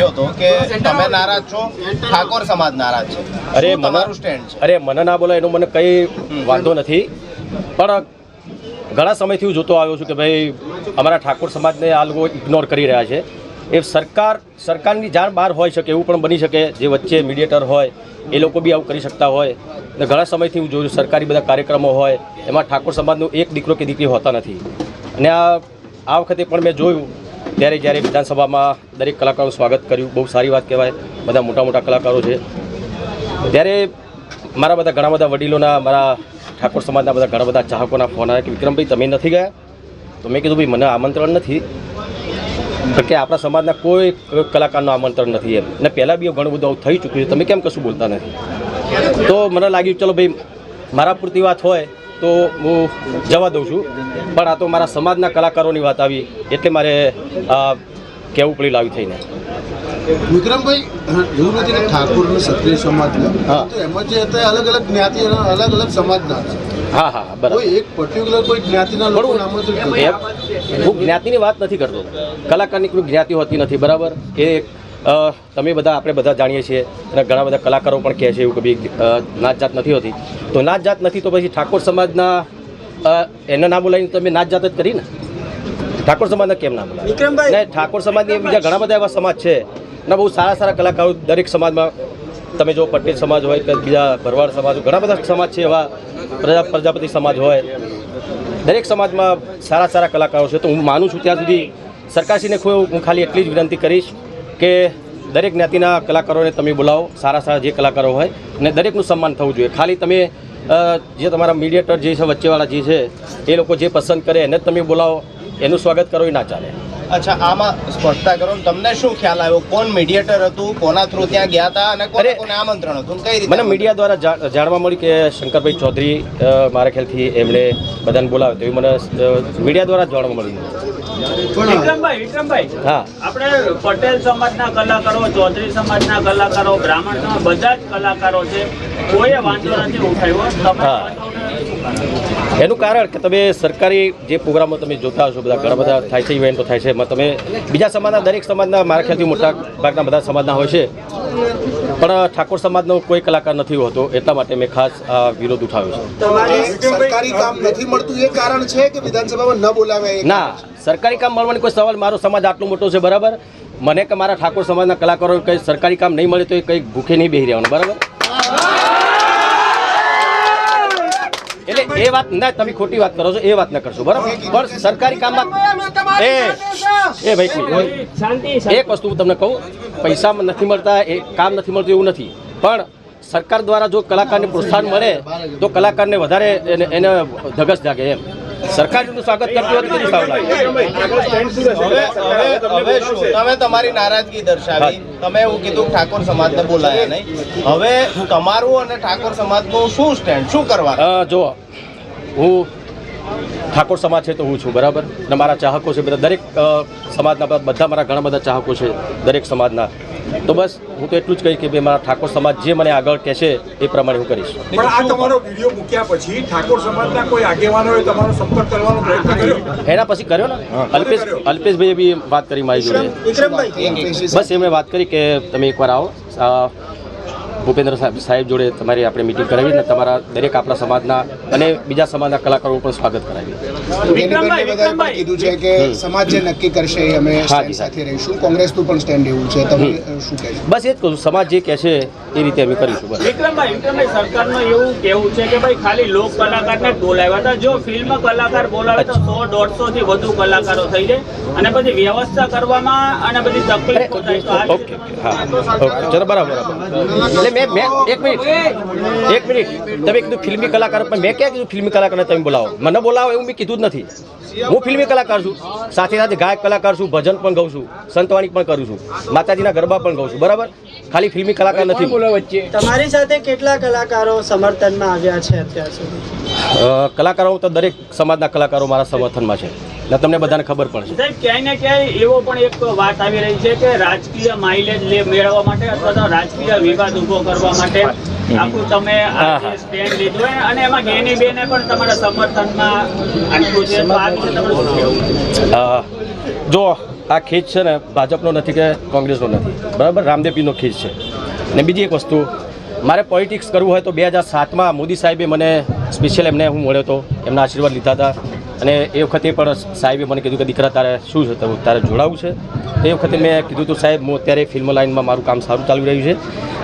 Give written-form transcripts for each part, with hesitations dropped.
પૂછ્યો હતો કે તમે નારાજ છો, ઠાકોર સમાજ નારાજ છે, અરે તમારું સ્ટેન્ડ છે? અરે મને ના બોલાય એનો મને કંઈ વાંધો નથી, પણ ઘણા સમયથી હું જોતો આવ્યો છું કે ભાઈ અમારા ઠાકોર સમાજને આ લોકો ઇગ્નોર કરી રહ્યા છે. એ સરકારની જાણ બહાર હોઈ શકે, એવું પણ બની શકે, જે વચ્ચે મીડિયેટર હોય એ લોકો બી આવું કરી શકતા હોય. અને ઘણા સમયથી હું જોયું સરકારી બધા કાર્યક્રમો હોય એમાં ઠાકોર સમાજનો એક દીકરો કે દીકરી હોતા નથી. અને આ વખતે પણ મેં જોયું ત્યારે જ્યારે વિધાનસભામાં દરેક કલાકારોનું સ્વાગત કર્યું, બહુ સારી વાત કહેવાય. બધા મોટા મોટા કલાકારો છે. ત્યારે મારા બધા ઘણા બધા વડીલોના, મારા ઠાકોર સમાજના બધા ઘણા બધા ચાહકોના ફોન આવ્યા કે વિક્રમભાઈ તમે નથી ગયા? તો મેં કીધું ભાઈ મને આમંત્રણ નથી, કે આપણા સમાજના કોઈ કલાકારનું આમંત્રણ નથી એમ. અને પહેલાં બી ઘણું બધું થઈ ચૂક્યું છે, તમે કેમ કશું બોલતા નથી? તો મને લાગ્યું ચલો ભાઈ મારા પૂરતી વાત હોય તો હું જવા દઉં છું, પણ આ તો મારા સમાજના કલાકારોની વાત આવી એટલે મારે કહેવું પડ્યું લાવી થઈને. વિક્રમભાઈ, એવું નથી કે ઠાકોર અને ક્ષત્રિય સમાજના, તો એમાં જે હતા અલગ અલગ જ્ઞાતિના અલગ અલગ સમાજના છે. હા હા બરાબર. કોઈ એક પર્ટિક્યુલર કોઈ જ્ઞાતિના લોકો આમંત્રિત કરે? હું જ્ઞાતિની વાત નથી કરતો. કલાકારની કોઈ જ્ઞાતિ હોતી નથી, બરાબર? એ તમે બધા આપણે બધા જાણીએ છીએ અને ઘણા બધા કલાકારો પણ કહે છે એવું કે ભાઈ નાત જાત નથી હોતી. તો નાત જાત નથી તો પછી ઠાકોર સમાજના એને ના બોલાવીને તમે નાત જાત જ કરી ને? ઠાકોર સમાજને કેમ ના બોલાવે? ને ઠાકોર સમાજની બીજા ઘણા બધા એવા સમાજ છે અને બહુ સારા સારા કલાકારો દરેક સમાજમાં. તમે જો પટેલ સમાજ હોય કે બીજા ભરવાડ સમાજ હોય, ઘણા બધા સમાજ છે એવા, પ્રજાપતિ સમાજ હોય, દરેક સમાજમાં સારા સારા કલાકારો છે. તો હું માનું છું ત્યાં સુધી સરકારશ્રીને હું ખાલી એટલી જ વિનંતી કરીશ કે દરેક જ્ઞાતિના કલાકારોને તમે બોલાવો, સારા સારા જે કલાકારો હોય, અને દરેકનું સન્માન થવું જોઈએ. ખાલી તમે જે તમારા મીડિયેટર જે છે, વચ્ચેવાળા જે છે, એ લોકો જે પસંદ કરે એને જ તમે બોલાવો, એનું સ્વાગત કરો, એ ના ચાલે. અચ્છા, આમાં સ્પષ્ટતા કરો ને, તમને શું ખ્યાલ આવ્યો? કોણ મીડિયેટર હતું, કોના થ્રુ ત્યાં ગયા હતા અને કોને આમંત્રણ હતું, કઈ રીતે? મને મીડિયા દ્વારા જાણવા મળ્યું કે શંકરભાઈ ચૌધરી મારા ખ્યાલથી એમણે બધાને બોલાવ્યો, તો એ મને મીડિયા દ્વારા જાણવા મળ્યું. વિક્રમભાઈ, હા, આપણે પટેલ સમાજના કલાકારો, ચૌધરી સમાજના કલાકારો, બ્રાહ્મણ સમાજ બધા જ કલાકારો છે, કોઈએ વાંધો નથી ઉઠાવ્યો. એનું કારણ કે તમે સરકારી જે પ્રોગ્રામો તમે જોતા હશો, બધા ઘણા બધા થાય છે, ઇવેન્ટો થાય છે, એમાં તમે બીજા સમાજના, દરેક સમાજના મારા ખ્યાલથી મોટા ભાગના બધા સમાજના હોય છે, પણ ઠાકોર સમાજનો કોઈ કલાકાર નથી હોતો, એટલા માટે મેં ખાસ આ વિરોધ ઉઠાવ્યો છે. સરકારી કામ નથી મળતું એ કારણ છે કે વિધાનસભામાં ન બોલાવે? ના, સરકારી કામ મળવાની કોઈ સવાલ, મારો સમાજ આટલો મોટો છે, બરાબર? મને કે મારા ઠાકોર સમાજના કલાકારો કંઈ સરકારી કામ નહીં મળે તો એ કંઈ ભૂખે નહીં બેસી રહેવાનું, બરાબર? એટલે એ વાત ના, તમે ખોટી વાત કરો છો, એ વાત ના કરશો, બરાબર? પણ સરકારી કામમાં એ ભાઈ એક વસ્તુ હું તમને કહું, પૈસા નથી મળતા, એ કામ નથી મળતું એવું નથી, પણ સરકાર દ્વારા જો કલાકારને પ્રોત્સાહન મળે તો કલાકારને વધારે એને ધગસ જાગે એમ. સરકારનું સ્વાગત કરતી હોય તો કેટલું સારું લાગે. હવે શું, તમે તમારી નારાજગી દર્શાવી, તમે એવું કીધું ઠાકોર સમાજને બોલાયા નહીં, હવે તમારું અને ઠાકોર સમાજનું શું સ્ટેન્ડ, શું કરવા? જો હું ઠાકોર સમાજ છે તો હું છું, બરાબર? અને મારા ચાહકો છે બધા, દરેક સમાજના બધા મારા ઘણા બધા ચાહકો છે દરેક સમાજના. તો બસ હું તો એટલું જ કહીશ કે ભાઈ મારા ઠાકોર સમાજ જે મને આગળ કહેશે એ પ્રમાણે હું કરીશ. પણ આ તમારો વિડીયો મૂક્યા પછી ઠાકોર સમાજના કોઈ આગેવાનોએ તમારો સંપર્ક કરવાનો પ્રયત્ન કર્યો? એના પછી કર્યો ને, અલ્પેશભાઈએ બી વાત કરી મારી જોડે. બસ એમણે વાત કરી કે તમે એકવાર આવો, ભૂપેન્દ્ર સાહેબ જોડે તમારી આપણે મિટિંગ કરાવી ને તમારા દરેક આપણા સમાજના અને બીજા સમાજના કલાકારો પણ સ્વાગત કરાવી. કીધું છે કે સમાજ જે નક્કી કરશે અમે સાથે રહીશું. કોંગ્રેસનું પણ સ્ટેન્ડ એવું છે, તમે શું કહેશો? બસ એ જ કહું, સમાજ જે કહેશે એ રીતે અમે કરીશું. બસ વિક્રમભાઈ, સરકારનું એવું કેવું છે કે ભાઈ ખાલી લોક કલાકારને જ બોલાવ્યા હતા, જો ફિલ્મ કલાકાર બોલાવે તો 100-150 થી વધુ કલાકારો થઈ જાય અને પછી વ્યવસ્થા કરવામાં અને બધી તકલીફો થાય. ઓકે, હા, ચલો, બરાબર. એટલે મેં એક મિનિટ તમે કીધું ફિલ્મી કલાકાર, પણ મેં ક્યાં કીધું ફિલ્મી કલાકારને તમે બોલાવો? મને બોલાવો એવું મેં કીધું જ નથી. હું ફિલ્મી કલાકાર છું, સાથે સાથે ગાયક કલાકાર છું, ભજન પણ ગાઉં છું, સંતવાણી પણ કરું છું, માતાજીના ગરબા પણ ગાઉં છું, બરાબર? ખાલી ફિલ્મી કલાકાર નથી. તમારી સાથે કેટલા કલાકારો સમર્થનમાં આવ્યા છે અત્યાર સુધી? કલાકારો તો દરેક સમાજના કલાકારો મારા સમર્થનમાં છે, એટલે તમને બધાને ખબર પણ છે. સાહેબ, ક્યાંય ને ક્યાંય એવો પણ એક વાત આવી રહી છે કે રાજકીય માઇલેજ મેળવવા માટે અથવા તો રાજકીય વિવાદ ઉભો કરવા માટે આખું તમે સ્ટેન્ડ લીધું હોય અને એમાં ગેની બેને પણ તમારા સમર્થનમાં આટલું છે, તો આ વિશે તમારું શું કહેવું? જો આ ખીચ છે ને ભાજપનો નથી કે કોંગ્રેસનો નથી, બરાબર, રામદેવપીરનો ખીચ છે. અને બીજી એક વસ્તુ, મારે પોલિટિક્સ કરવું હોય તો 2007માં મોદી સાહેબે મને સ્પેશિયલ એમને હું મળ્યો હતો, એમના આશીર્વાદ લીધા હતા. અને એ વખતે પણ સાહેબે મને કીધું કે દીકરા તારે શું છે, તારે જોડાવું છે. એ વખતે મેં કીધું હતું સાહેબ હું અત્યારે ફિલ્મ લાઇનમાં મારું કામ સારું ચાલી રહ્યું છે,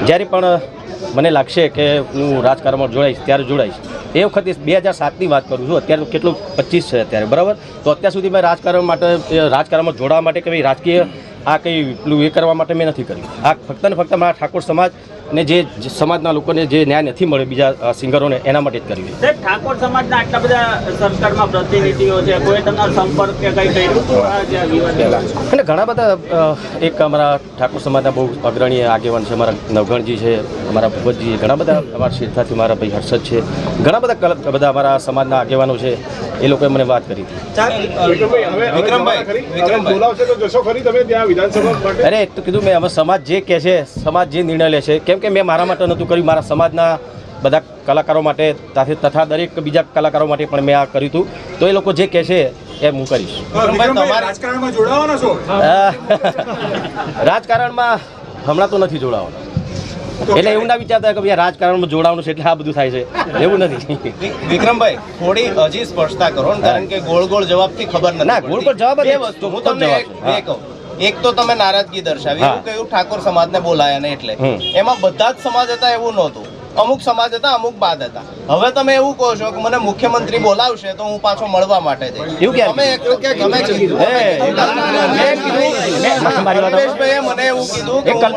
જ્યારે પણ મને લાગશે કે હું રાજકારણમાં જોડાઈશ ત્યારે જોડાઈશ. એ વખતે 2007ની વાત કરું છું, અત્યારે કેટલું 25 છે અત્યારે, બરાબર. તો અત્યાર સુધી મેં રાજકારણમાં જોડાવા માટે કે ભાઈ રાજકીય આ કંઈ પેલું એ કરવા માટે મેં નથી કર્યું. આ ફક્ત ને ફક્ત મારા ઠાકોર સમાજ અને જે સમાજના લોકોને જે ન્યાય નથી મળે બીજા સિંગરોને એના માટે જ કર્યું. સાહેબ, ઠાકોર સમાજના આટલા બધા સરકારમાં પ્રતિનિધિઓ છે, કોઈ તમારો સંપર્ક કે કંઈ કર્યું હતું આ જે વિવાદ? અને ઘણા બધા એક અમારા ઠાકોર સમાજના બહુ અગ્રણી આગેવાન છે, અમારા નવગણજી છે, અમારા ભગવતજી, ઘણા બધા અમારા શેરથાથી મારા ભાઈ હર્ષદ છે, ઘણા બધા અમારા સમાજના આગેવાનો છે, એ લોકોએ મને વાત કરી હતી. વિક્રમભાઈ બોલાવશે તો જશો ખરી તમે ત્યાં વિધાનસભા માટે? અરે તો કીધું મેં, હવે સમાજ જે કહે છે, સમાજ જે નિર્ણય લે છે, કેમ કે મેં મારા માટે નહોતું કર્યું, મારા સમાજના બધા કલાકારો માટે તથા દરેક બીજા કલાકારો માટે પણ મેં આ કર્યું હતું. તો એ લોકો જે કહે છે એ હું કરીશ. વિક્રમભાઈ, રાજકારણમાં જોડાવાના છો? રાજકારણમાં હમણાં તો નથી જોડાવાનું, એટલે એવું ના વિચારતા કે ભાઈ રાજકારણમાં જોડાવાનું છે એટલે આ બધું થાય છે, એવું નથી. વિક્રમભાઈ થોડી હજી સ્પષ્ટતા કરો ને, કારણ કે ગોળ ગોળ જવાબથી ખબર નથી. ના, ગોળ ગોળ જવાબ જ બે વસ્તુ હું તમને બે કહું. એક તો તમે નારાજગી દર્શાવી, એવું કહ્યું ઠાકોર સમાજને બોલાયા ને એટલે એમાં બધા જ સમાજ હતા એવું નહોતું, અમુક સમાજ હતા, અમુક બાદ હતા. હવે તમે એવું કહો છો કે મને મુખ્યમંત્રી બોલાવશે તો હું પાછો મળવા માટે જઈશ. એવું ક્યાં? તમે એક તો ક્યાં ગમે છે? મારી વાત મને એવું કીધું કે હું